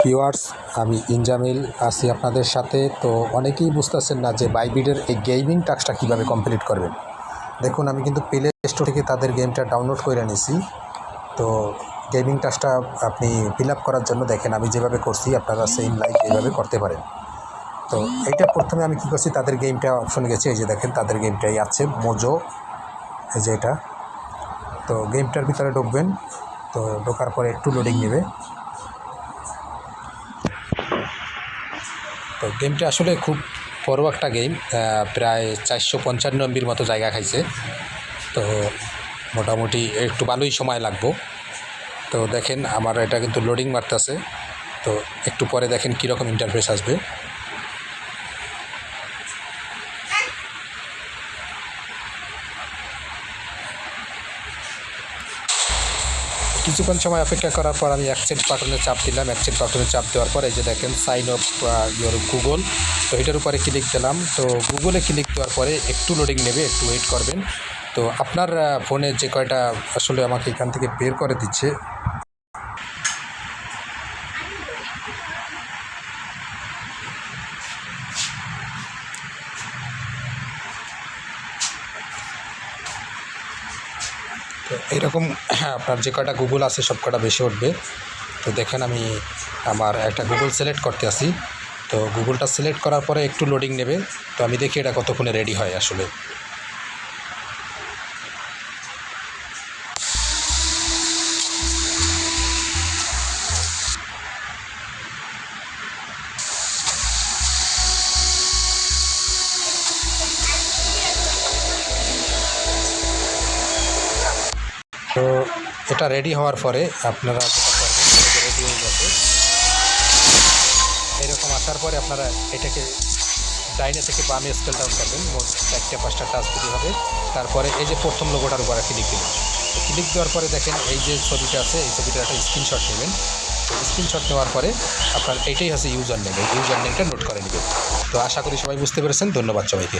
Viewers, আমি ইনজামিল আছি আপনাদের সাথে। তো অনেকেই বুঝতেছেন না যে বাইবিটের এই গেমিং টাস্কটা কীভাবে কমপ্লিট করবেন। দেখুন, আমি কিন্তু প্লে স্টোর থেকে তাদের গেমটা ডাউনলোড করে নিয়েছি। তো গেমিং টাস্কটা আপনি ফিল আপ করার জন্য দেখেন আমি যেভাবে করছি আপনারা সেম লাইক এইভাবে করতে পারেন। তো এইটা প্রথমে আমি কী করছি, তাদের গেমটা অপশনে গেছি, এই যে দেখেন তাদের গেমটাই আছে মোজো, এই যে এটা। তো গেমটার ভিতরে ঢুকবেন। তো ঢোকার পরে একটু লোডিং নেবে। তো গেমটা আসলে খুব বড় একটা গেম, প্রায় 455 MBর মতো জায়গা খাইছে। তো মোটামুটি একটু ভালোই সময় লাগবো। তো দেখেন আমার এটা কিন্তু লোডিং মারতেছে। তো একটু পরে দেখেন কীরকম ইন্টারফেস আসবে। কিছুক্ষণ সময় অপেক্ষা করার পর আমি অ্যাকসেপ্ট বাটনে চাপ দিলাম। অ্যাকসেপ্ট বাটনে চাপ দেওয়ার পর এই যে দেখেন সাইন আপ ইওর গুগল, তো এটার উপরে ক্লিক দিলাম। তো গুগলে ক্লিক দেওয়ার পরে একটু লোডিং নেবে, একটু ওয়েট করবেন। তো আপনার ফোনে যে কয়টা আসলে আমাকে এখান থেকে বের করে দিচ্ছে। তো এইরকম আপনার যে কয়টা গুগল আছে সব কটা বেশি উঠবে। তো দেখেন আমি আমার একটা গুগল সিলেক্ট করতে আসি। তো গুগলটা সিলেক্ট করার পরে একটু লোডিং নেবে। তো আমি দেখি এটা কতক্ষণে রেডি হয় আসলে। তো এটা রেডি হওয়ার পরে আপনারা যেটা করবেন, রেডি হয়ে গেছে এরকম আসার পরে আপনারা এটাকে ডাইনে থেকে বামে স্কেল ডাউন করবেন। মোট 4-5টা টাচ দিতে হবে। তারপরে এই যে প্রথম লোগোটার উপরে ক্লিক দিলেন। ক্লিক দেওয়ার পরে দেখেন এই যে ছবিটা আছে, এই ছবিটার একটা স্ক্রিনশট নেবেন। স্ক্রিনশট নেওয়ার পরে আপনার এইটাই হচ্ছে ইউজার নেম, এই ইউজার নেমটা নোট করে নেবেন। তো আশা করি সবাই বুঝতে পেরেছেন। ধন্যবাদ সবাইকে।